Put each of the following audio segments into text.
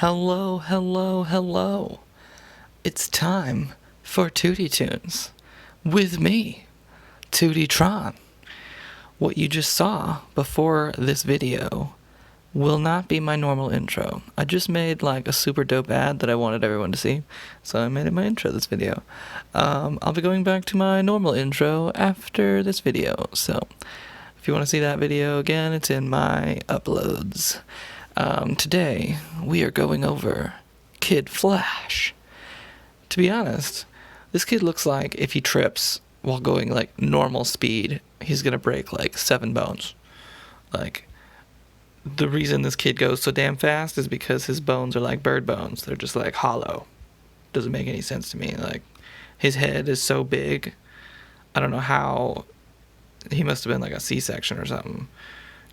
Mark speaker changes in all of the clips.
Speaker 1: Hello, hello, hello. It's time for Tewty Toons. With me, Tewty Tron. What you just saw before this video will not be my normal intro. I just made like a super dope ad that I wanted everyone to see, so I made it my intro this video. I'll be going back to my normal intro after this video, so if you want to see that video again, it's in my uploads. Today, we are going over Kid Flash. To be honest, this kid looks like if he trips while going like normal speed, he's gonna break like 7 bones. Like, the reason this kid goes so damn fast is because his bones are like bird bones. They're just like hollow. Doesn't make any sense to me. Like, his head is so big. I don't know how. He must have been like a C-section or something.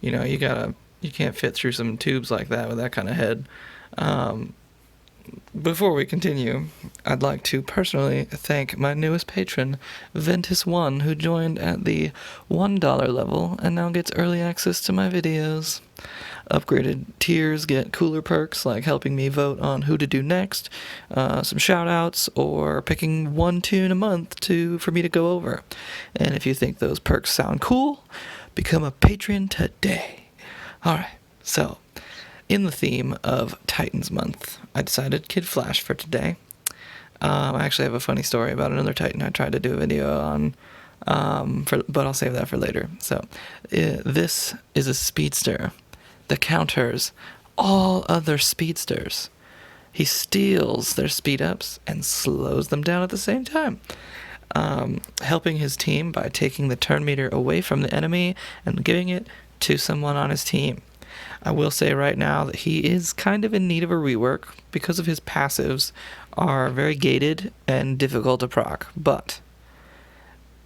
Speaker 1: You know, you can't fit through some tubes like that with that kind of head. Before we continue, I'd like to personally thank my newest patron, Ventus1, who joined at the $1 level and now gets early access to my videos. Upgraded tiers get cooler perks like helping me vote on who to do next, some shoutouts, or picking one tune a month for me to go over. And if you think those perks sound cool, become a patron today. Alright, so in the theme of Titans Month, I decided Kid Flash for today. I actually have a funny story about another Titan I tried to do a video on, but I'll save that for later. So, this is a speedster that counters all other speedsters. He steals their speed ups and slows them down at the same time, helping his team by taking the turn meter away from the enemy and giving it to someone on his team. I will say right now that he is kind of in need of a rework because of his passives are very gated and difficult to proc, but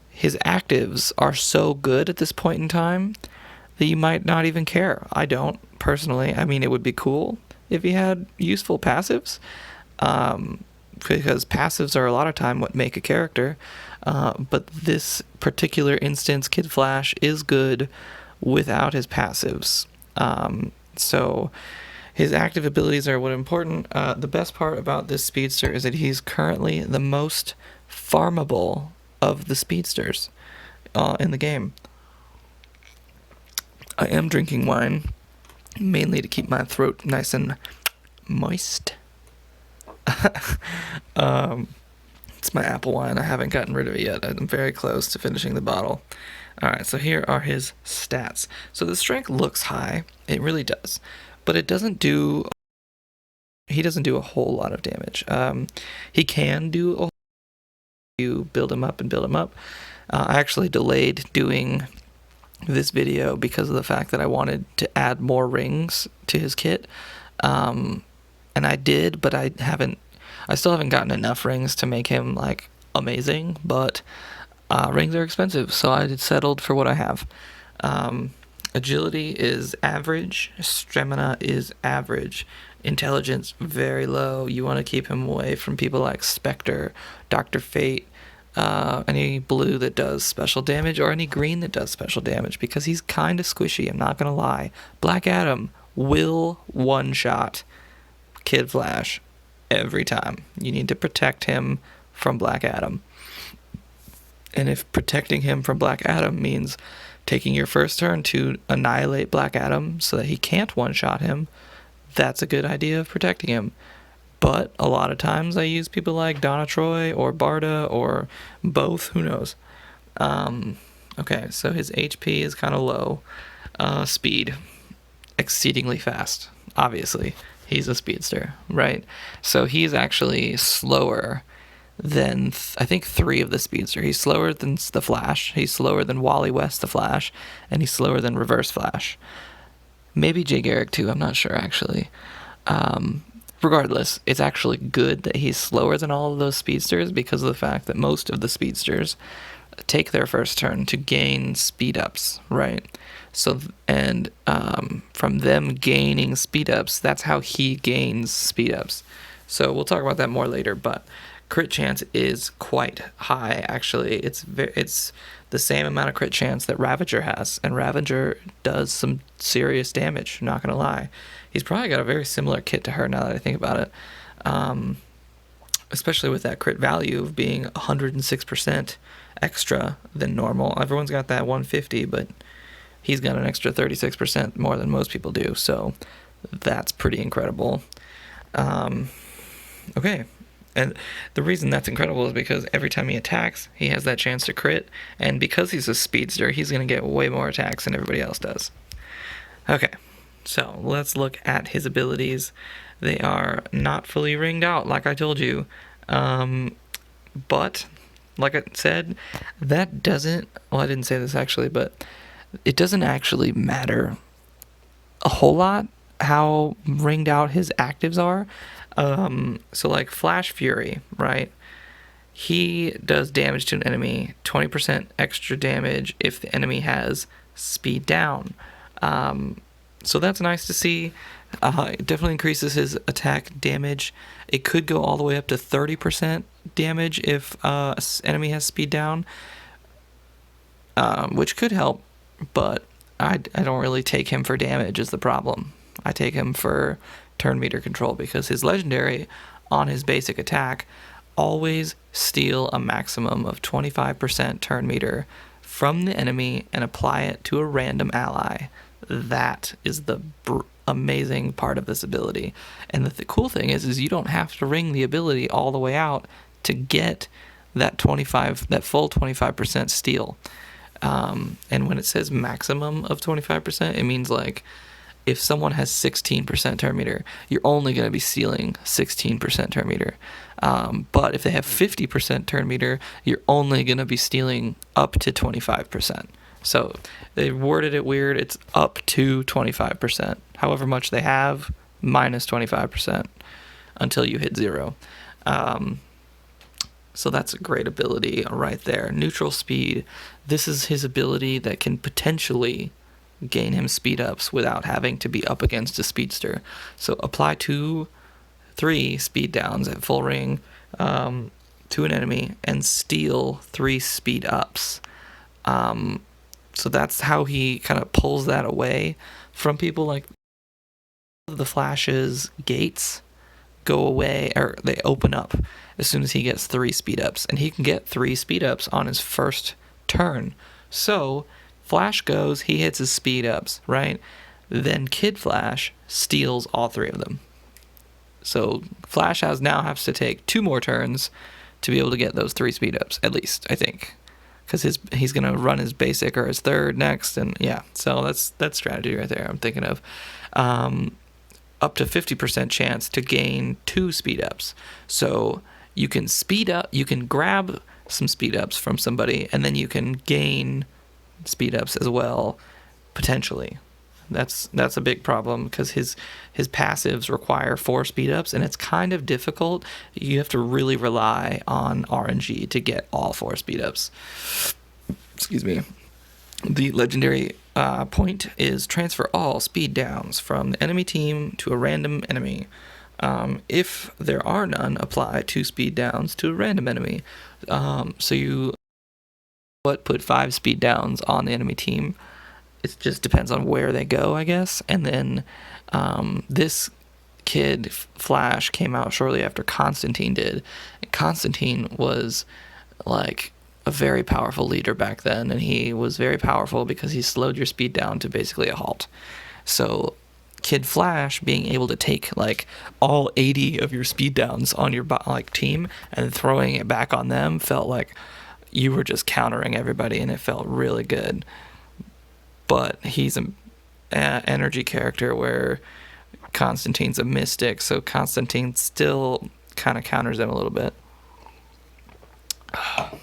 Speaker 1: his actives are so good at this point in time that you might not even care. I don't, personally. I mean, it would be cool if he had useful passives, because passives are a lot of time what make a character, but this particular instance, Kid Flash, is good without his passives. So his active abilities are what important. The best part about this speedster is that he's currently the most farmable of the speedsters in the game. I am drinking wine, mainly to keep my throat nice and moist. It's my apple wine. I haven't gotten rid of it yet. I'm very close to finishing the bottle. Alright, so here are his stats. So the strength looks high. It really does. But he doesn't do a whole lot of damage. He can do a whole lot. You build him up and build him up. I actually delayed doing this video because of the fact that I wanted to add more rings to his kit. And I did, but I still haven't gotten enough rings to make him like amazing, but rings are expensive, so I settled for what I have. Agility is average, stamina is average, intelligence very low. You want to keep him away from people like Spectre, Dr. Fate, any blue that does special damage, or any green that does special damage, because he's kind of squishy, I'm not going to lie. Black Adam will one-shot Kid Flash every time. You need to protect him from Black Adam. And if protecting him from Black Adam means taking your first turn to annihilate Black Adam so that he can't one-shot him, that's a good idea of protecting him. But a lot of times I use people like Donna Troy or Barda or both, who knows. Okay, so his HP is kind of low. Speed, exceedingly fast, obviously. He's a speedster, right? So he's actually slower than, I think, 3 of the speedsters. He's slower than the Flash, he's slower than Wally West the Flash, and he's slower than Reverse Flash. Maybe Jay Garrick too, I'm not sure actually. Regardless, it's actually good that he's slower than all of those speedsters because of the fact that most of the speedsters take their first turn to gain speed ups, right? So, and from them gaining speed ups, that's how he gains speed ups. So we'll talk about that more later, but crit chance is quite high, actually. It's the same amount of crit chance that Ravager has, and Ravager does some serious damage, not gonna lie. He's probably got a very similar kit to her now that I think about it. Especially with that crit value of being 106% extra than normal. Everyone's got that 150, but he's got an extra 36% more than most people do, so that's pretty incredible. Okay, and the reason that's incredible is because every time he attacks, he has that chance to crit, and because he's a speedster, he's going to get way more attacks than everybody else does. Okay, so let's look at his abilities. They are not fully ringed out, like I told you, but like I said, that doesn't, well, I didn't say this actually, but it doesn't actually matter a whole lot how ringed out his actives are. So like Flash Fury, right? He does damage to an enemy, 20% extra damage if the enemy has speed down. So that's nice to see. It definitely increases his attack damage. It could go all the way up to 30% damage if an enemy has speed down, which could help, but I don't really take him for damage is the problem. I take him for turn meter control because his legendary on his basic attack always steal a maximum of 25% turn meter from the enemy and apply it to a random ally. That is the amazing part of this ability. And the cool thing is you don't have to ring the ability all the way out to get that full 25% steal. And when it says maximum of 25%, it means like if someone has 16% turn meter, you're only going to be stealing 16% turn meter. But if they have 50% turn meter, you're only going to be stealing up to 25%. So they worded it weird. It's up to 25%. However much they have, minus 25% until you hit 0. So that's a great ability right there. Neutral speed. This is his ability that can potentially gain him speed ups without having to be up against a speedster. So apply 2-3 speed downs at full ring to an enemy and steal 3 speed ups. So that's how he kind of pulls that away from people. Like the Flash's gates go away, or they open up as soon as he gets 3 speed ups, and he can get 3 speed ups on his first turn. So Flash goes, he hits his speed ups, right? Then Kid Flash steals all 3 of them. So Flash now has to take 2 more turns to be able to get those 3 speed ups, at least, I think. Because he's going to run his basic or his third next, and yeah, so that's strategy right there I'm thinking of. Up to 50% chance to gain 2 speed ups. So you can speed up, you can grab some speed ups from somebody, and then you can gain speed ups as well, potentially. That's a big problem because his passives require 4 speed ups, and it's kind of difficult. You have to really rely on RNG to get all 4 speed ups. Excuse me. The legendary point is transfer all speed downs from the enemy team to a random enemy. If there are none, apply 2 speed downs to a random enemy. So you put 5 speed downs on the enemy team. It just depends on where they go, I guess. And then this Kid Flash came out shortly after Constantine did. And Constantine was like a very powerful leader back then, and he was very powerful because he slowed your speed down to basically a halt. So Kid Flash being able to take like all 80 of your speed downs on your team and throwing it back on them felt like you were just countering everybody, and it felt really good. But he's an energy character where Constantine's a mystic, so Constantine still kind of counters them a little bit.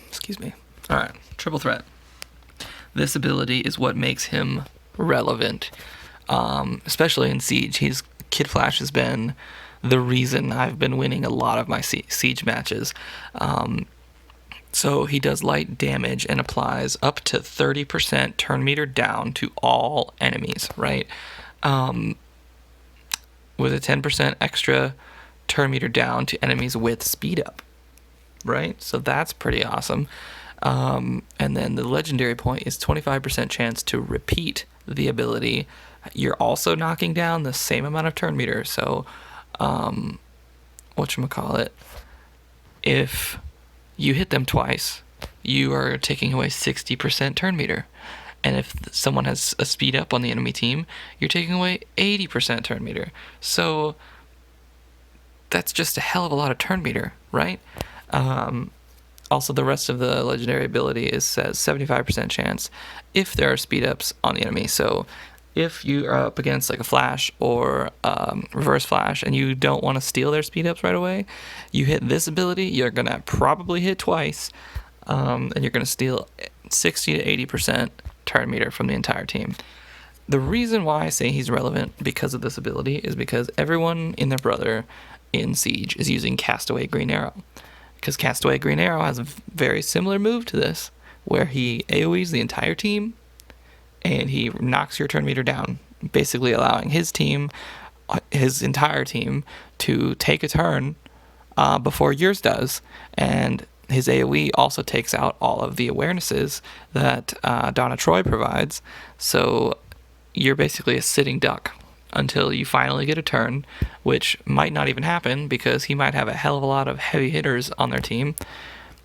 Speaker 1: Excuse me. All right, triple threat. This ability is what makes him relevant, especially in Siege. Kid Flash has been the reason I've been winning a lot of my Siege matches. So he does light damage and applies up to 30% turn meter down to all enemies, right? With a 10% extra turn meter down to enemies with speed up. right? So that's pretty awesome. And then the legendary point is 25% chance to repeat the ability. You're also knocking down the same amount of turn meter. So, whatchamacallit, if you hit them twice, you are taking away 60% turn meter. And if someone has a speed up on the enemy team, you're taking away 80% turn meter. So that's just a hell of a lot of turn meter, right? Also, the rest of the legendary ability says 75% chance if there are speed ups on the enemy. So if you are up against like a flash or reverse flash and you don't want to steal their speed ups right away, you hit this ability, you're going to probably hit twice, and you're going to steal 60 to 80% turn meter from the entire team. The reason why I say he's relevant because of this ability is because everyone and their brother in Siege is using Castaway Green Arrow. Because Castaway Green Arrow has a very similar move to this, where he AoEs the entire team, and he knocks your turn meter down, basically allowing his entire team, to take a turn before yours does. And his AoE also takes out all of the awarenesses that Donna Troy provides. So you're basically a sitting duck until you finally get a turn, which might not even happen because he might have a hell of a lot of heavy hitters on their team.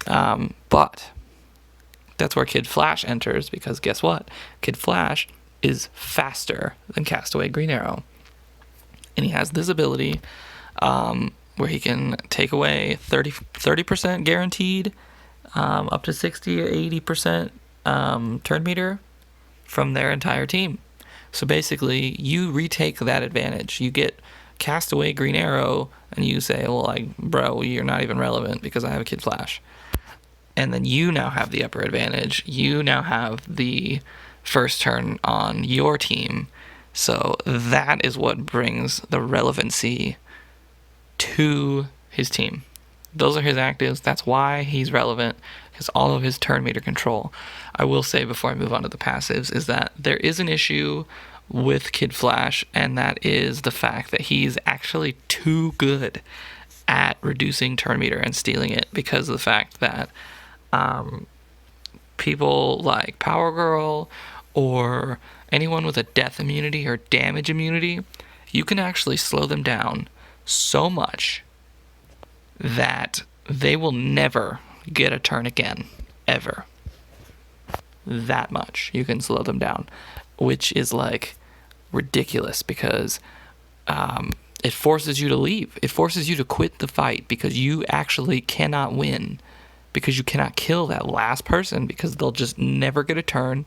Speaker 1: But that's where Kid Flash enters, because guess what? Kid Flash is faster than Castaway Green Arrow. And he has this ability where he can take away 30% guaranteed, up to 60 or 80% turn meter from their entire team. So basically, you retake that advantage. You get Castaway Green Arrow, and you say, well, like, bro, you're not even relevant because I have a Kid Flash. And then you now have the upper advantage. You now have the first turn on your team. So that is what brings the relevancy to his team. Those are his actives. That's why he's relevant, because all of his turn meter control. I will say before I move on to the passives is that there is an issue with Kid Flash, and that is the fact that he's actually too good at reducing turn meter and stealing it, because of the fact that people like Power Girl or anyone with a death immunity or damage immunity, you can actually slow them down so much that they will never get a turn again, ever. That much you can slow them down, which is like ridiculous, because it forces you to leave. It forces you to quit the fight, because you actually cannot win, because you cannot kill that last person, because they'll just never get a turn.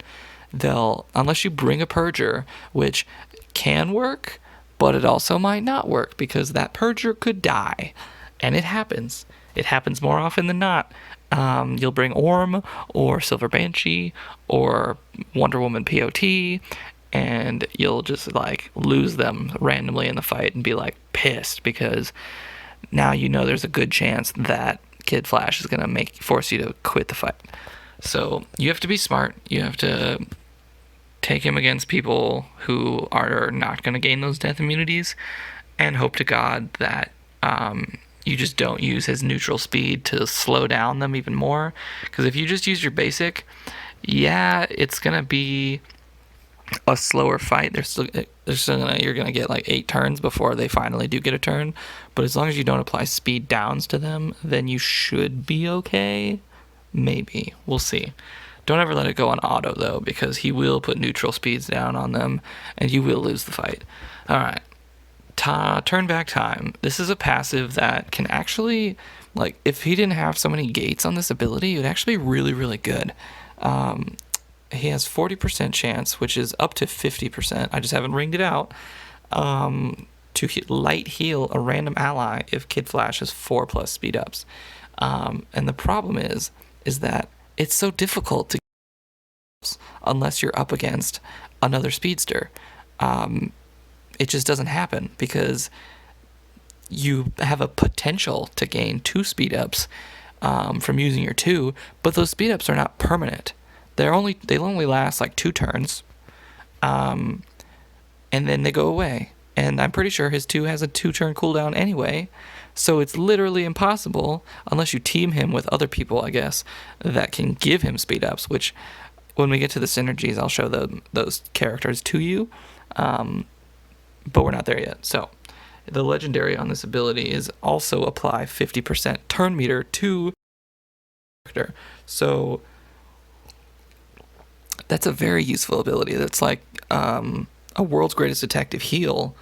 Speaker 1: Unless you bring a Purger, which can work, but it also might not work, because that Purger could die. And it happens. It happens more often than not. You'll bring Orm or Silver Banshee or Wonder Woman POT, and you'll just like lose them randomly in the fight and be like pissed, because now you know there's a good chance that Kid Flash is going to force you to quit the fight. So you have to be smart. You have to take him against people who are not going to gain those death immunities, and hope to God that you just don't use his neutral speed to slow down them even more. Because if you just use your basic, yeah, it's going to be a slower fight. You're going to get like 8 turns before they finally do get a turn. But as long as you don't apply speed downs to them, then you should be okay. Maybe. We'll see. Don't ever let it go on auto, though, because he will put neutral speeds down on them, and you will lose the fight. All right. Turn back time. This is a passive that can actually, like, if he didn't have so many gates on this ability, it would actually be really, really good. He has 40% chance, which is up to 50%. I just haven't ringed it out. To light heal a random ally if Kid Flash has 4+ speed ups. And the problem is that it's so difficult to unless you're up against another speedster. It just doesn't happen, because you have a potential to gain 2 speed ups from using your 2, but those speed ups are not permanent. They'll only last like 2 turns, and then they go away. And I'm pretty sure his 2 has a 2-turn cooldown anyway, So it's literally impossible, unless you team him with other people, I guess, that can give him speed ups, which when we get to the synergies, I'll show those characters to you. But we're not there yet. So the legendary on this ability is also apply 50% turn meter to character. So that's a very useful ability. That's like a world's greatest detective heal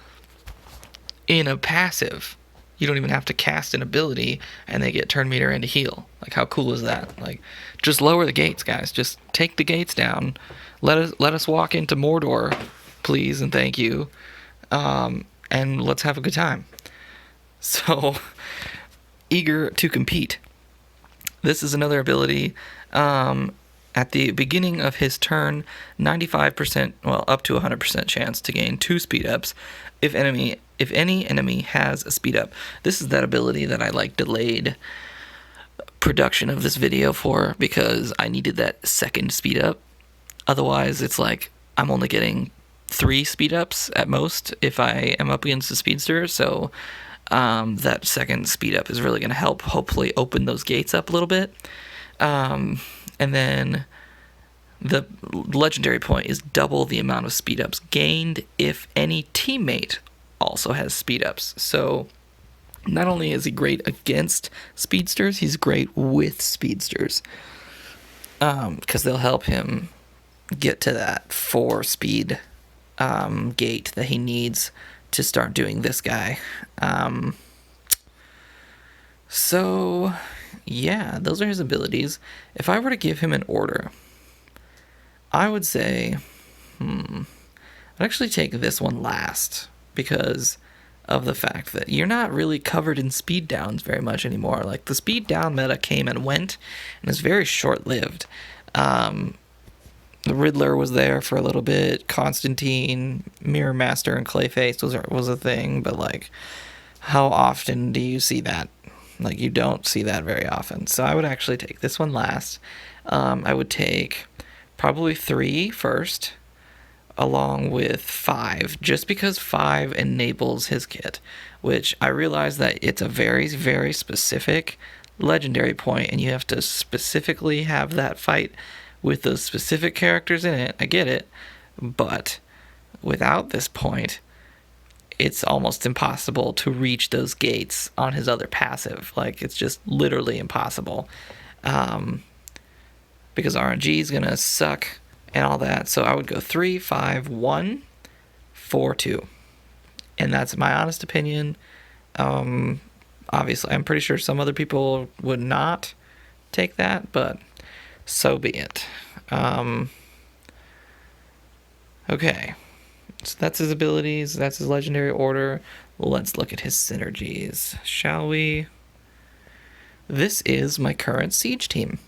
Speaker 1: in a passive. You don't even have to cast an ability and they get turn meter into heal. Like, how cool is that? Like, just lower the gates, guys. Just take the gates down. Let us walk into Mordor, please and thank you. And let's have a good time. So, eager to compete. This is another ability. At the beginning of his turn, 95%, well, up to 100% chance to gain 2 speed ups if any enemy has a speed up. This is that ability that I delayed production of this video for because I needed that second speed up. Otherwise, it's like I'm only getting 3 speed ups at most if I am up against a speedster. So that second speed up is really going to help hopefully open those gates up a little bit. And then the legendary point is double the amount of speed ups gained if any teammate also has speed ups. So not only is he great against speedsters, he's great with speedsters. Because they'll help him get to that 4 speed gate that he needs to start doing this guy. So yeah, those are his abilities. If I were to give him an order, I would say, I'd actually take this one last because of the fact that you're not really covered in speed downs very much anymore. Like, the speed down meta came and went and is very short-lived. The Riddler was there for a little bit. Constantine, Mirror Master, and Clayface was a thing, but like, how often do you see that? Like, you don't see that very often. So I would actually take this one last. I would take probably 3 first, along with 5, just because 5 enables his kit, which I realize that it's a very, very specific legendary point, and you have to specifically have that fight with those specific characters in it. I get it, but without this point, it's almost impossible to reach those gates on his other passive. Like, it's just literally impossible. Because RNG is going to suck and all that. So I would go 3, 5, 1, 4, 2. And that's my honest opinion. Obviously, I'm pretty sure some other people would not take that, but so be it. Okay. So that's his abilities. That's his legendary order. Let's look at his synergies, shall we? This is my current siege team,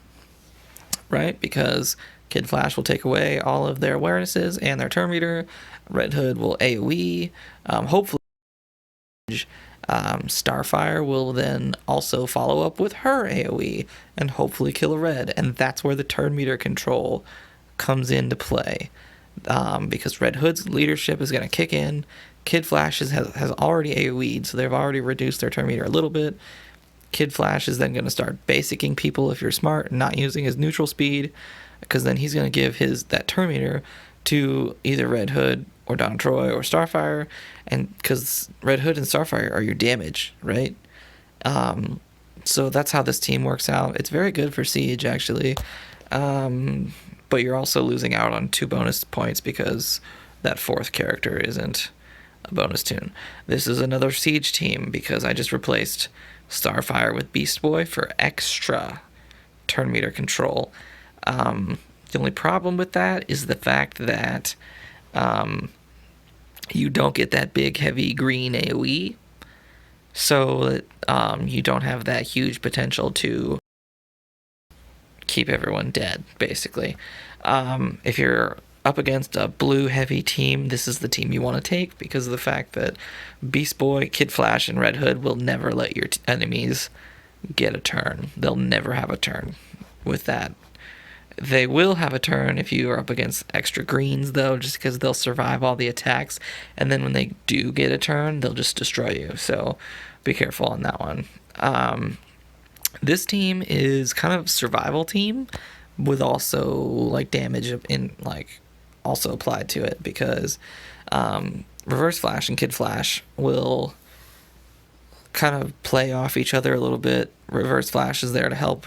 Speaker 1: right? Because Kid Flash will take away all of their awarenesses and their turn meter. Red Hood will AoE. Hopefully, Starfire will then also follow up with her AoE and hopefully kill a red. And that's where the turn meter control comes into play. Because Red Hood's leadership is going to kick in. Kid Flash has already AoE'd, so they've already reduced their turn meter a little bit. Kid Flash is then going to start basicking people if you're smart and not using his neutral speed, because then he's going to give that turn meter to either Red Hood or Don Troy or Starfire, and because Red Hood and Starfire are your damage, right? So that's how this team works out. It's very good for Siege, actually. But you're also losing out on 2 bonus points because that 4th character isn't a bonus toon. This is another Siege team because I just replaced Starfire with Beast Boy for extra turn meter control. The only problem with that is the fact that you don't get that big, heavy green AoE, so you don't have that huge potential to keep everyone dead, basically. If you're up against a blue heavy team, this is the team you want to take because of the fact that Beast Boy, Kid Flash, and Red Hood will never let your enemies get a turn. They'll never have a turn with that. They will have a turn if you are up against extra greens, though, just because they'll survive all the attacks. And then when they do get a turn, they'll just destroy you. So be careful on that one. This team is kind of survival team with also like damage in like also applied to it, because Reverse Flash and Kid Flash will kind of play off each other a little bit. Reverse Flash is there to help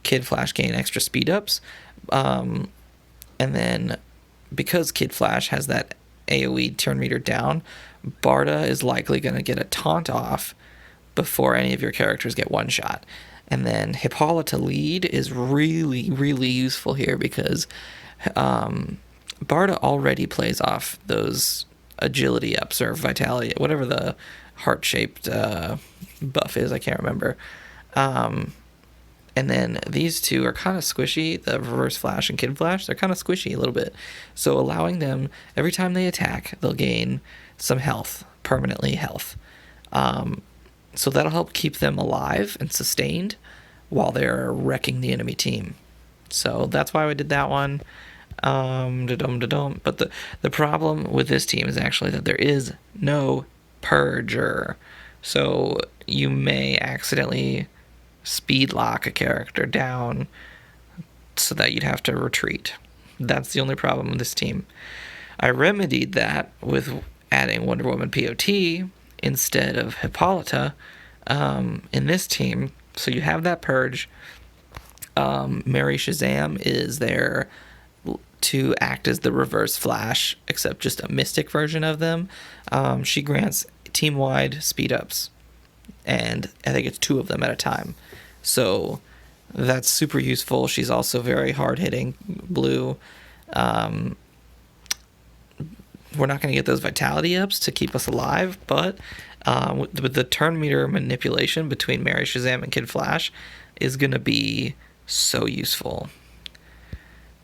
Speaker 1: Kid Flash gain extra speed ups. And then because Kid Flash has that AoE turn meter down, Barda is likely going to get a taunt off before any of your characters get one shot. And then Hippolyta lead is really, really useful here, because Barda already plays off those agility ups or vitality, whatever the heart-shaped buff is, I can't remember. And then these two are kind of squishy. The Reverse Flash and Kid Flash, they're kind of squishy a little bit. So allowing them, every time they attack, they'll gain some health, permanently health. So that'll help keep them alive and sustained while they're wrecking the enemy team. So that's why we did that one. But the problem with this team is actually that there is no Purger. So you may accidentally speed lock a character down so that you'd have to retreat. That's the only problem with this team. I remedied that with adding Wonder Woman POT instead of Hippolyta in this team. So you have that purge. Mary Shazam is there to act as the Reverse Flash, except just a mystic version of them. She grants team-wide speed-ups, and I think it's 2 of them at a time. So that's super useful. She's also very hard-hitting, blue. We're not going to get those vitality ups to keep us alive, but with the turn meter manipulation between Mary Shazam and Kid Flash is going to be so useful.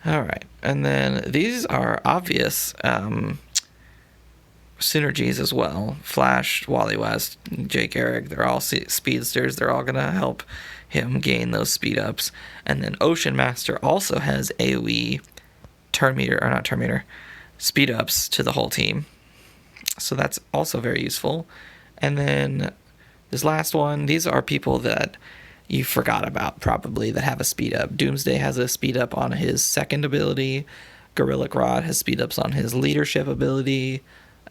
Speaker 1: All right, and then these are obvious synergies as well. Flash, Wally West, Jake Eric, they're all speedsters. They're all going to help him gain those speed ups. And then Ocean Master also has AoE speed ups to the whole team. So that's also very useful. And then this last one, these are people that you forgot about probably that have a speed up. Doomsday has a speed up on his second ability. Gorilla Grodd has speed ups on his leadership ability.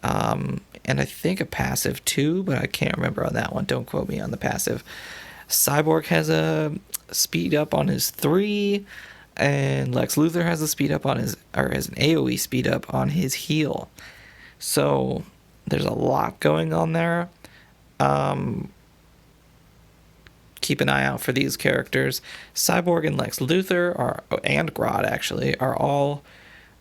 Speaker 1: And I think a passive too, but I can't remember on that one. Don't quote me on the passive. Cyborg has a speed up on his 3, and Lex Luthor has a speed up on has an AoE speed up on his heal. So there's a lot going on there. Keep an eye out for these characters. Cyborg and Lex Luthor and Grodd actually are all,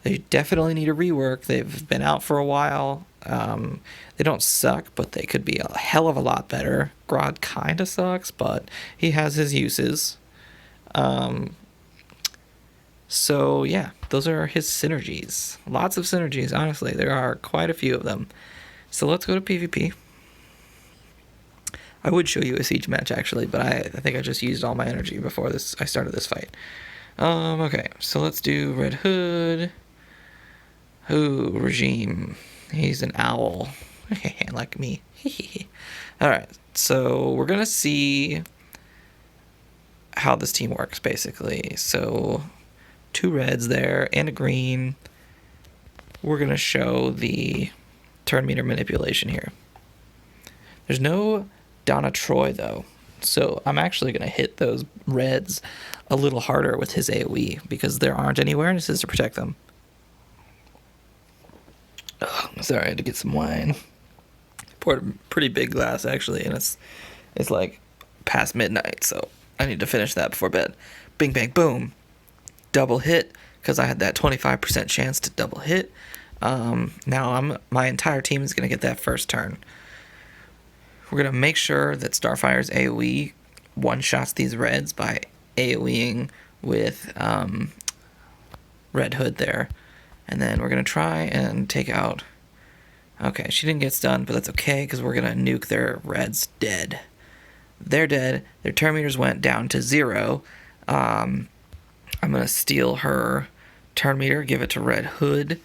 Speaker 1: they definitely need a rework. They've been out for a while. They don't suck, but they could be a hell of a lot better. Grodd kind of sucks, but he has his uses. So yeah, those are his synergies. Lots of synergies, honestly. There are quite a few of them. So let's go to PvP. I would show you a siege match actually, but I think I just used all my energy before I started this fight. Okay, so let's do Red Hood. Ooh, Regime. He's an owl. Like me. Alright, so we're gonna see how this team works, basically. So 2 reds there and a green. We're gonna show the turn meter manipulation here. There's no Donna Troy though, so I'm actually gonna hit those reds a little harder with his AoE because there aren't any awarenesses to protect them. Oh, sorry, I had to get some wine. Poured a pretty big glass actually, and it's like past midnight, so I need to finish that before bed. Bing bang boom, double hit, because I had that 25% chance to double hit. Now my entire team is gonna get that first turn. We're gonna make sure that Starfire's AoE one-shots these reds by AoEing with Red Hood there. And then we're going to try and take out... Okay, she didn't get stunned, but that's okay, because we're going to nuke their reds dead. They're dead. Their turn meters went down to 0. I I'm going to steal her turn meter, give it to Red Hood,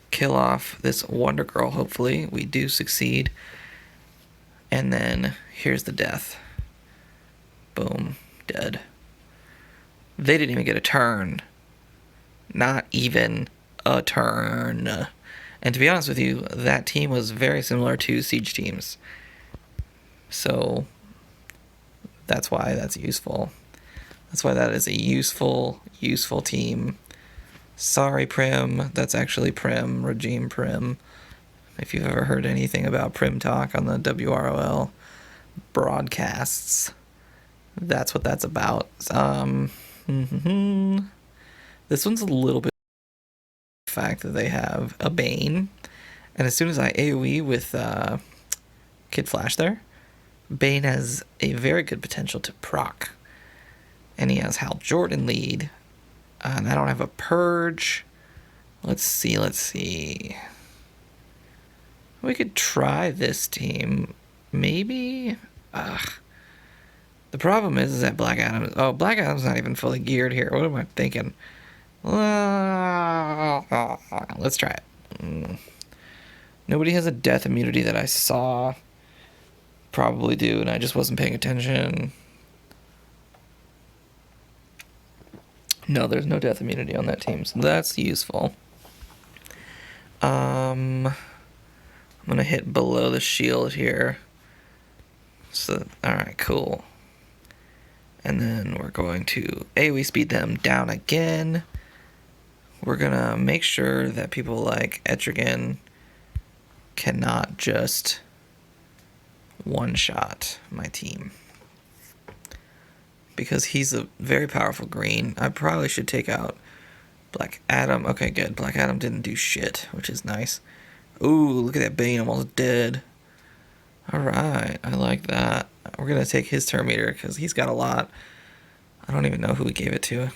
Speaker 1: kill off this Wonder Girl, hopefully. We do succeed. And then here's the death. Boom. Dead. They didn't even get a turn. Not even a turn. And to be honest with you, that team was very similar to Siege teams. So that's why that's useful. That's why that is a useful team. Sorry, Prim. That's actually Prim, Regime Prim. If you've ever heard anything about Prim talk on the WROL broadcasts, that's what that's about. This one's a little bit the fact that they have a Bane, and as soon as I AoE with Kid Flash there, Bane has a very good potential to proc. And he has Hal Jordan lead. And I don't have a Purge. Let's see. We could try this team. Maybe? The problem is that Black Adam... Oh, Black Adam's not even fully geared here. What am I thinking? Let's try it. Nobody has a death immunity that I saw. Probably do, and I just wasn't paying attention. No, there's no death immunity on that team, so that's useful. I'm gonna hit below the shield here. So, alright, cool. And then we're going to AoE speed them down again. We're gonna make sure that people like Etrigan cannot just one-shot my team. Because he's a very powerful green. I probably should take out Black Adam. Okay, good. Black Adam didn't do shit, which is nice. Ooh, look at that Bane, almost dead. Alright, I like that. We're going to take his turn meter because he's got a lot. I don't even know who we gave it to.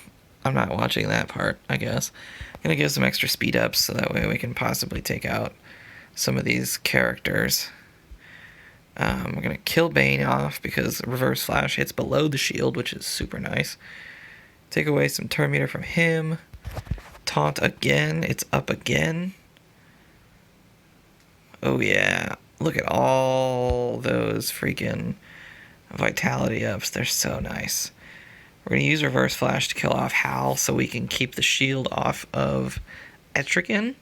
Speaker 1: I'm not watching that part, I guess. I'm going to give some extra speed ups so that way we can possibly take out some of these characters. We're going to kill Bane off because Reverse Flash hits below the shield, which is super nice. Take away some turn meter from him. Taunt again. It's up again. Oh, yeah. Look at all those freaking vitality ups. They're so nice. We're going to use Reverse Flash to kill off Hal so we can keep the shield off of Etrigan.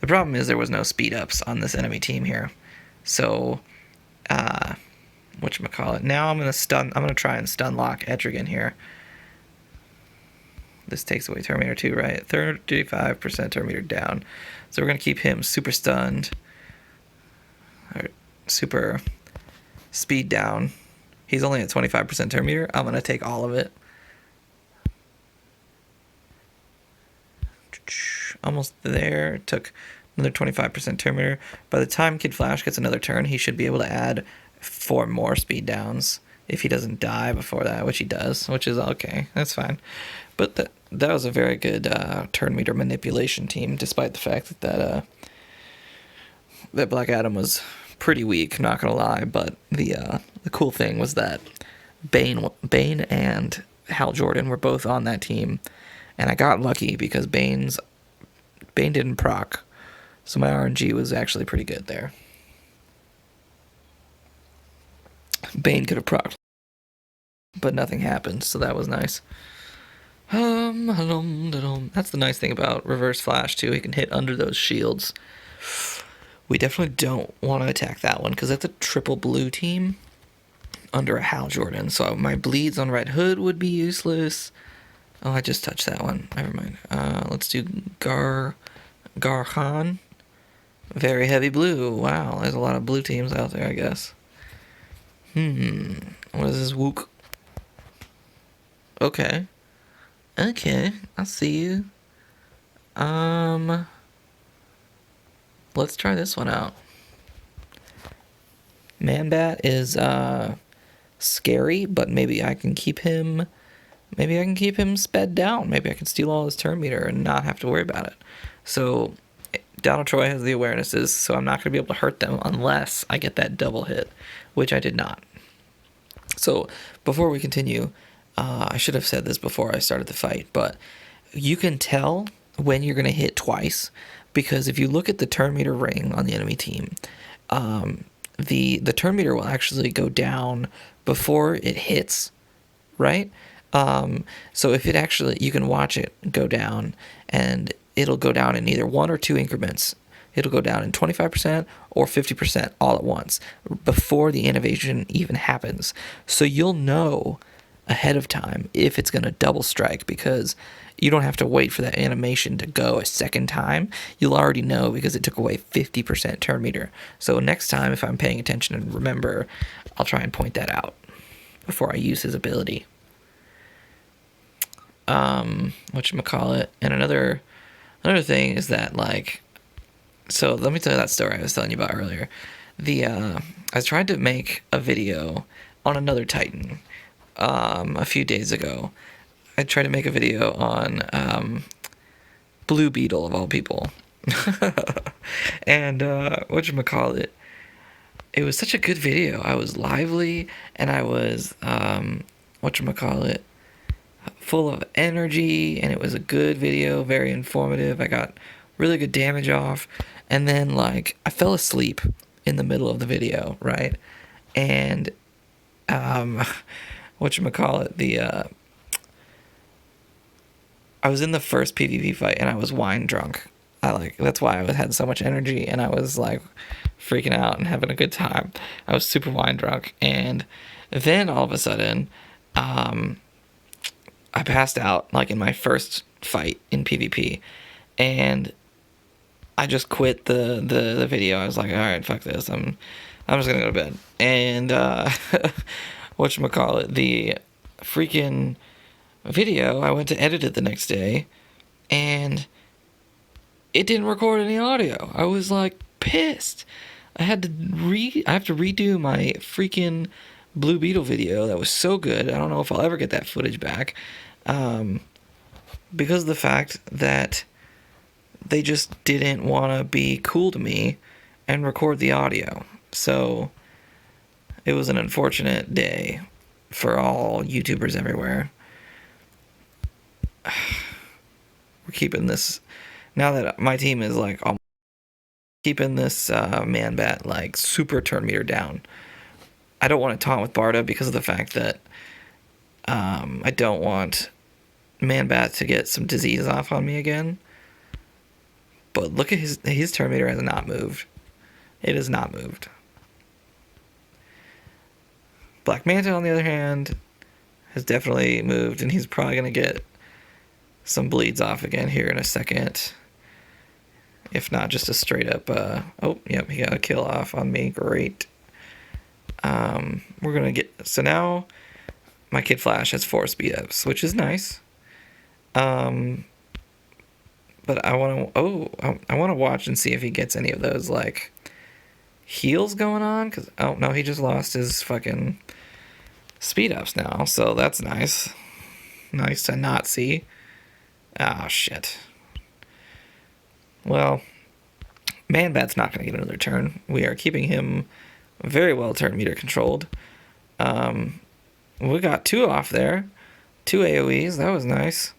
Speaker 1: The problem is there was no speed ups on this enemy team here. So, whatchamacallit. Now I'm gonna try and stun lock Etrigan here. This takes away turn meter too, right? 35% turn meter down. So we're gonna keep him super stunned. Or super speed down. He's only at 25% turn meter. I'm gonna take all of it. Almost there. Took another 25% turn meter. By the time Kid Flash gets another turn, he should be able to add 4 more speed downs if he doesn't die before that, which he does, which is okay. That's fine. But that was a very good turn meter manipulation team, despite the fact that that Black Adam was pretty weak, not gonna lie. But the cool thing was that Bane and Hal Jordan were both on that team, and I got lucky because Bane didn't proc, so my RNG was actually pretty good there. Bane could have procced, but nothing happened, so that was nice. That's the nice thing about Reverse Flash too. He can hit under those shields. We definitely don't want to attack that one because that's a triple blue team under a Hal Jordan. So my bleeds on Red Hood would be useless. Oh, I just touched that one. Never mind. Let's do Garhan. Very heavy blue. Wow, there's a lot of blue teams out there, I guess. What is this? Wook. Okay, I see you. Let's try this one out. Man-Bat is scary, but maybe I can keep him sped down. Maybe I can steal all his turn meter and not have to worry about it. So Donald Troy has the awarenesses, so I'm not going to be able to hurt them unless I get that double hit, which I did not. So before we continue, I should have said this before I started the fight, but you can tell when you're going to hit twice, because if you look at the turn meter ring on the enemy team, the turn meter will actually go down before it hits, right? So if it actually, you can watch it go down, and it'll go down in either 1 or 2 increments. It'll go down in 25% or 50% all at once before the innovation even happens. So you'll know ahead of time if it's going to double strike, because you don't have to wait for that animation to go a second time. You'll already know because it took away 50% turn meter. So next time, if I'm paying attention and remember, I'll try and point that out before I use his ability. Whatchamacallit. And another thing is that, like, so let me tell you that story I was telling you about earlier. I tried to make a video on another Titan a few days ago. I tried to make a video on Blue Beetle, of all people. And whatchamacallit, it was such a good video. I was lively, and I was whatchamacallit, full of energy, and it was a good video, very informative. I got really good damage off, and then, like, I fell asleep in the middle of the video, right? And whatchamacallit, I was in the first PvP fight, and I was wine drunk. That's why I had so much energy, and I was like freaking out and having a good time. I was super wine drunk, and then all of a sudden, I passed out, like, in my first fight in PvP, and I just quit the video. I was like, all right, fuck this. I'm just gonna go to bed. And whatchamacallit, the freaking video, I went to edit it the next day, and it didn't record any audio. I was like pissed. I have to redo my freaking Blue Beetle video that was so good. I don't know if I'll ever get that footage back, because of the fact that they just didn't want to be cool to me and record the audio. So it was an unfortunate day for all YouTubers everywhere. We're keeping this, now that my team is like keeping this man bat like super turn meter down. I don't want to taunt with Barda because of the fact that I don't want man bat to get some disease off on me again. But look at his turn meter has not moved. It has not moved. Black Manta, on the other hand, has definitely moved, and he's probably going to get some bleeds off again here in a second. If not just a straight up, oh, yep, he got a kill off on me. Great. We're going to get, so now my Kid Flash has 4 speed ups, which is nice. But I want to watch and see if he gets any of those, like, heals going on, because, oh, no, he just lost his fucking speed ups now, so that's nice. Nice to not see. Oh, shit. Well, Man-Bat's not going to get another turn. We are keeping him very well turn meter controlled. We got 2 off there. 2 AoEs, that was nice.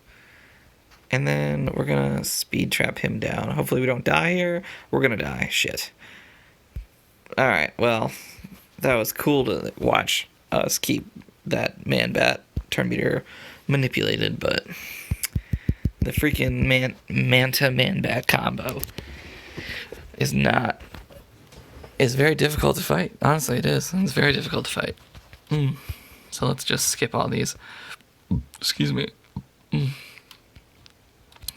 Speaker 1: And then we're going to speed trap him down. Hopefully we don't die here. We're going to die. Shit. Alright, well, that was cool to watch us keep that Man-Bat turn meter manipulated, but the freaking Manta Man-Bat combo is very difficult to fight. Honestly, it is. It's very difficult to fight. So let's just skip all these. Excuse me.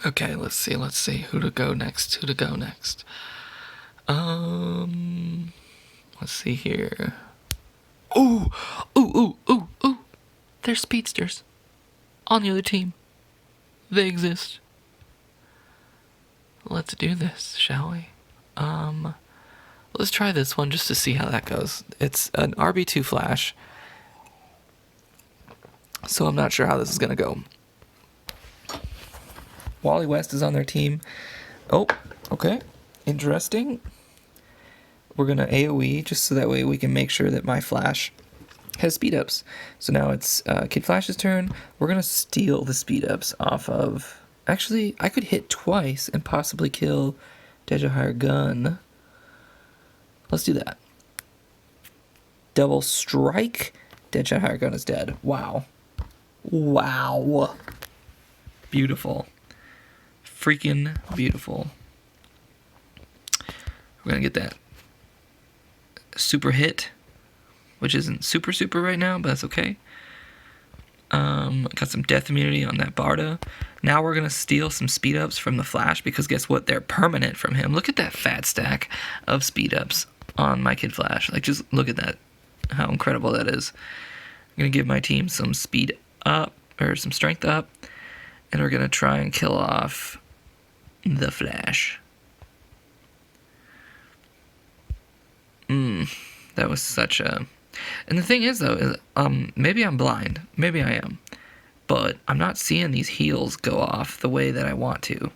Speaker 1: Okay, let's see. Who to go next? Let's see here. Ooh. There's speedsters on the other team. They exist. Let's do this, shall we? Let's try this one just to see how that goes. It's an RB2 flash, so I'm not sure how this is gonna go. Wally West is on their team. Oh, okay. Interesting. We're gonna AoE just so that way we can make sure that my flash has speed ups. So now it's Kid Flash's turn. We're gonna steal the speed ups off of. Actually, I could hit twice and possibly kill Dejahire Gun. Let's do that. Double strike. Dejahire Gun is dead. Wow. Wow. Beautiful. Freaking beautiful. We're gonna get that super hit, which isn't super right now, but that's okay. Got some death immunity on that Barda. Now we're gonna steal some speed ups from the Flash, because guess what? They're permanent from him. Look at that fat stack of speed ups on my Kid Flash. Like, just look at that. How incredible that is. I'm gonna give my team some speed up, or some strength up, and we're gonna try and kill off the Flash. That was such a... And the thing is, though, is, maybe I'm blind. Maybe I am. But I'm not seeing these heals go off the way that I want to.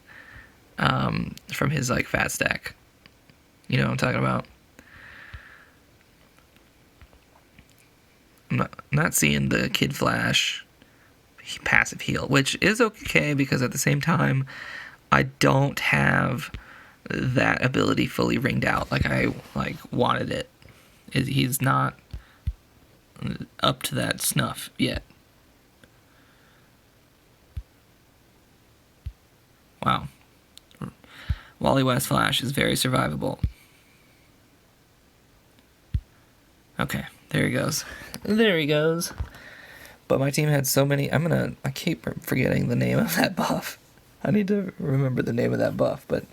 Speaker 1: From his, like, fat stack. You know what I'm talking about? I'm not seeing the Kid Flash passive heal, which is okay, because at the same time, I don't have that ability fully ringed out like I wanted it. He's not up to that snuff yet. Wow. Wally West Flash is very survivable. Okay, there he goes. There he goes. But my team had so many... I keep forgetting the name of that buff. I need to remember the name of that buff. But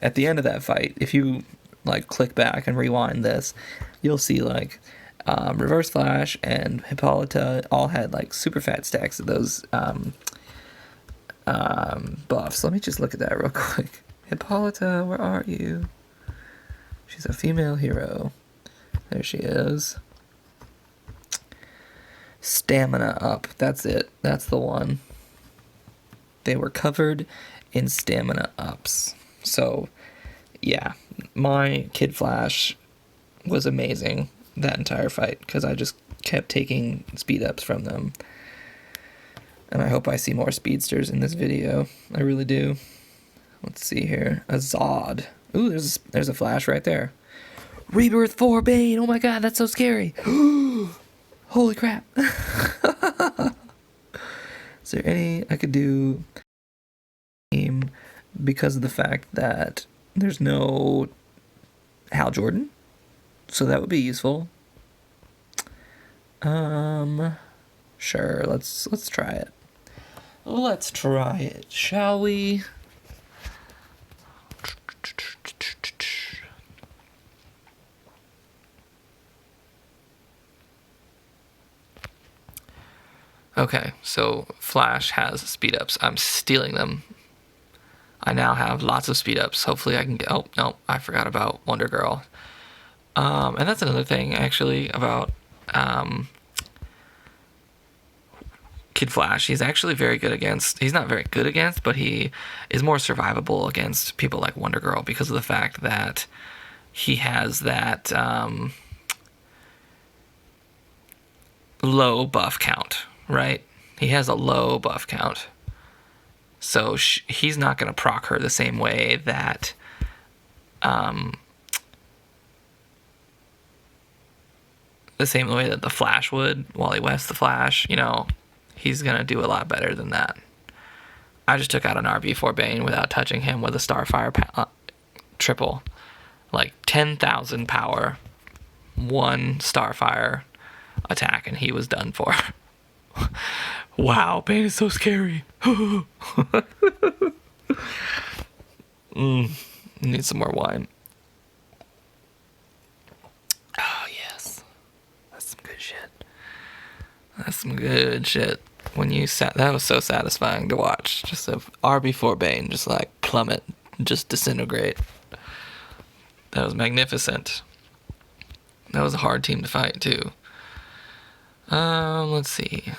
Speaker 1: at the end of that fight, if you like click back and rewind this, you'll see like Reverse Flash and Hippolyta all had like super fat stacks of those buffs. Let me just look at that real quick. Hippolyta, where are you? She's a female hero. There she is. Stamina up. That's it. That's the one. They were covered in stamina ups. So, yeah, my Kid Flash was amazing that entire fight, because I just kept taking speed ups from them. And I hope I see more speedsters in this video. I really do. Let's see here. A Zod. Ooh, there's a Flash right there. Rebirth 4 Bane. Oh my god, that's so scary. Holy crap. Is there any I could do because of the fact that there's no Hal Jordan? So that would be useful. Sure, let's try it. Let's try it, shall we? Okay, so Flash has speed ups. I'm stealing them. I now have lots of speed ups. Hopefully I can get... Oh, no, I forgot about Wonder Girl. And that's another thing, actually, about Kid Flash. He's actually very good against... He's not very good against, but he is more survivable against people like Wonder Girl, because of the fact that he has that low buff count, right? He has a low buff count. So he's not going to proc her the same way that the Flash would. Wally West the Flash, you know, he's going to do a lot better than that. I just took out an RB4 Bane without touching him with a Starfire triple. Like 10,000 power, one Starfire attack, and he was done for. Wow, Bane is so scary. Need some more wine. Oh, yes. That's some good shit. That's some good shit. When you that was so satisfying to watch. Just a RB4 Bane just like plummet, just disintegrate. That was magnificent. That was a hard team to fight too. Let's see.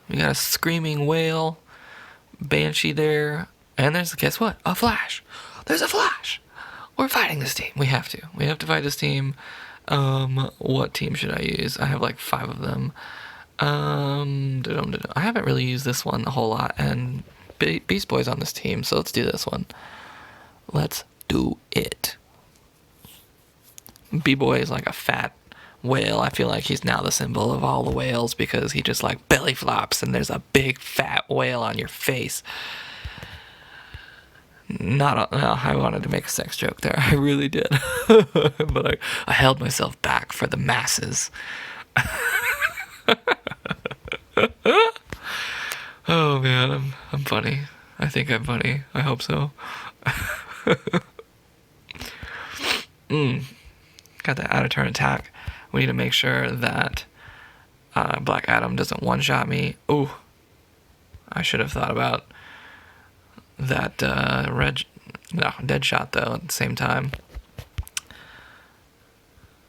Speaker 1: We got a Screaming Whale, Banshee there, and there's, guess what? A Flash. There's a Flash. We're fighting this team. We have to fight this team. What team should I use? I have like 5 of them. I haven't really used this one a whole lot, and Beast Boy's on this team, so let's do this one. Let's do it. B-Boy is like a fat whale. I feel like he's now the symbol of all the whales because he just like belly flops and there's a big fat whale on your face. No, I wanted to make a sex joke there. I really did. But I held myself back for the masses. Oh man, I'm funny. I think I'm funny. I hope so. Got that out of turn attack. We need to make sure that Black Adam doesn't one-shot me. Ooh, I should have thought about that dead shot though at the same time.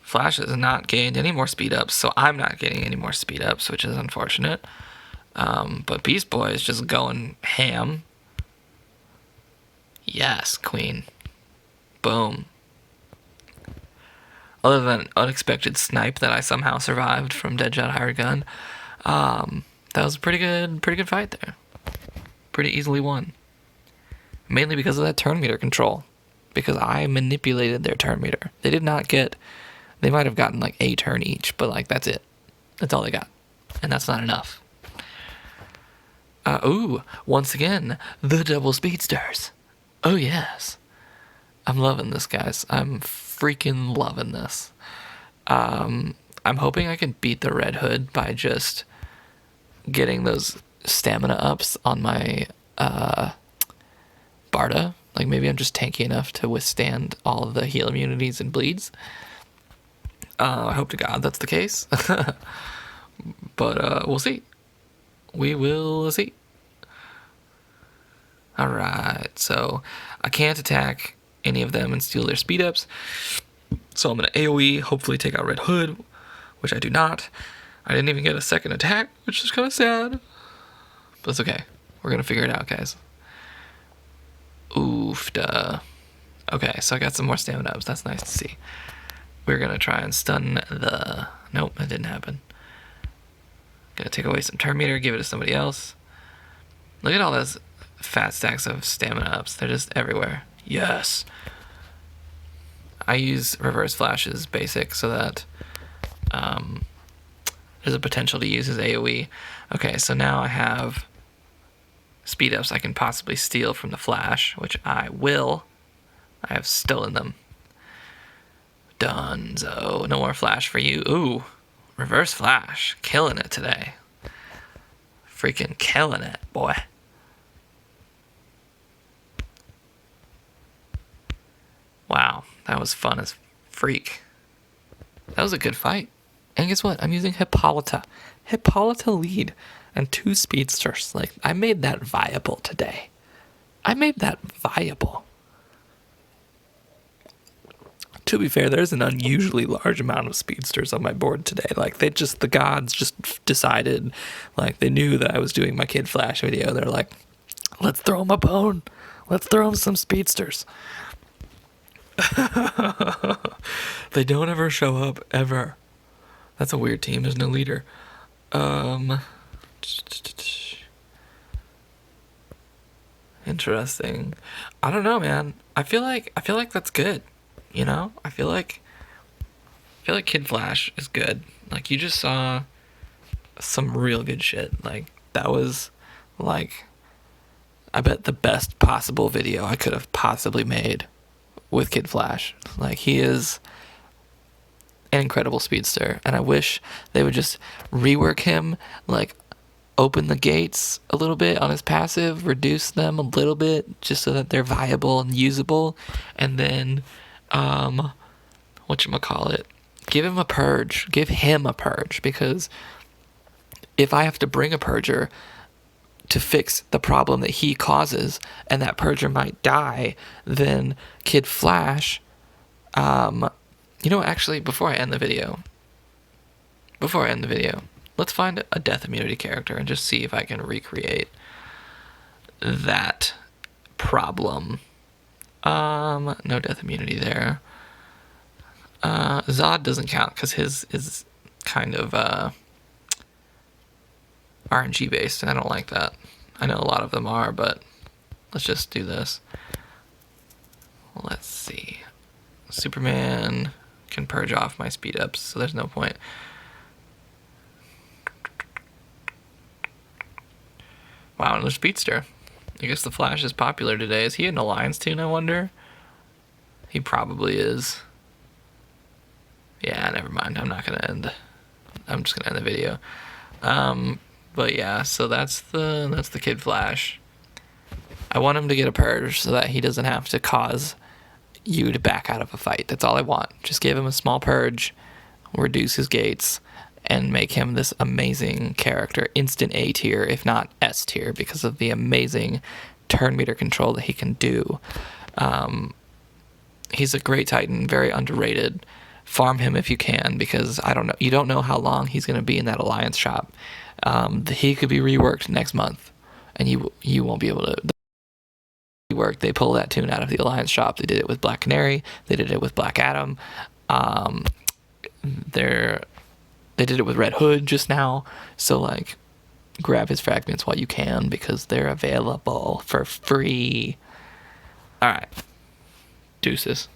Speaker 1: Flash has not gained any more speed ups, so I'm not getting any more speed ups, which is unfortunate. But Beast Boy is just going ham. Yes, Queen. Boom. Other than unexpected snipe that I somehow survived from Deadshot Hired Gun, that was a pretty good fight there. Pretty easily won. Mainly because of that turn meter control. Because I manipulated their turn meter. They did not get... They might have gotten like a turn each, but like that's it. That's all they got. And that's not enough. Once again, the double speedsters. Oh yes. I'm loving this, guys. I'm freaking loving this. I'm hoping I can beat the Red Hood by just getting those stamina ups on my Barda. Like maybe I'm just tanky enough to withstand all of the heal immunities and bleeds. I hope to God that's the case. But we'll see. We will see. Alright, so I can't attack any of them and steal their speed ups. So I'm going to AoE, hopefully take out Red Hood, which I do not. I didn't even get a second attack, which is kind of sad. But it's okay. We're going to figure it out, guys. Oof, duh. Okay, so I got some more stamina ups. That's nice to see. We're going to try and stun the... Nope, that didn't happen. Gonna take away some turn meter, give it to somebody else. Look at all those fat stacks of stamina ups. They're just everywhere. Yes! I use reverse flashes basic so that there's a potential to use his AoE. Okay, so now I have speed ups I can possibly steal from the flash, which I will. I have stolen them. Dunzo. No more flash for you. Ooh. Reverse flash. Killing it today. Freaking killing it, boy. Wow. That was fun as freak. That was a good fight. And guess what? I'm using Hippolyta. Hippolyta lead and 2 speedsters. Like, I made that viable today. I made that viable. To be fair, there's an unusually large amount of speedsters on my board today. Like, the gods just decided, like, they knew that I was doing my Kid Flash video. They're like, let's throw him a bone. Let's throw him some speedsters. They don't ever show up, ever. That's a weird team. There's no leader. Interesting. I don't know, man. I feel like that's good. You know, I feel like Kid Flash is good. Like, you just saw some real good shit. Like, that was, like, I bet the best possible video I could have possibly made with Kid Flash. Like, he is an incredible speedster, and I wish they would just rework him, like, open the gates a little bit on his passive, reduce them a little bit, just so that they're viable and usable, and then... whatchamacallit, give him a purge, because if I have to bring a purger to fix the problem that he causes, and that purger might die, then Kid Flash, actually, before I end the video, let's find a death immunity character and just see if I can recreate that problem. No death immunity there. Zod doesn't count because his is kind of RNG based, and I don't like that. I know a lot of them are, but let's just do this. Let's see. Superman can purge off my speed ups, so there's no point. Wow, another speedster. I guess the Flash is popular today. Is he an Alliance Toon, I wonder? He probably is. Yeah, never mind. I'm just gonna end the video. But yeah, so that's the Kid Flash. I want him to get a purge so that he doesn't have to cause you to back out of a fight. That's all I want. Just give him a small purge, reduce his gates, and make him this amazing character, instant A tier, if not S tier, because of the amazing turn meter control that he can do. He's a great Titan, very underrated. Farm him if you can, because you don't know how long he's going to be in that Alliance shop. He could be reworked next month, and you won't be able to rework. They pull that tune out of the Alliance shop. They did it with Black Canary. They did it with Black Adam. They did it with Red Hood just now. So like, grab his fragments while you can, because they're available for free. All right, deuces.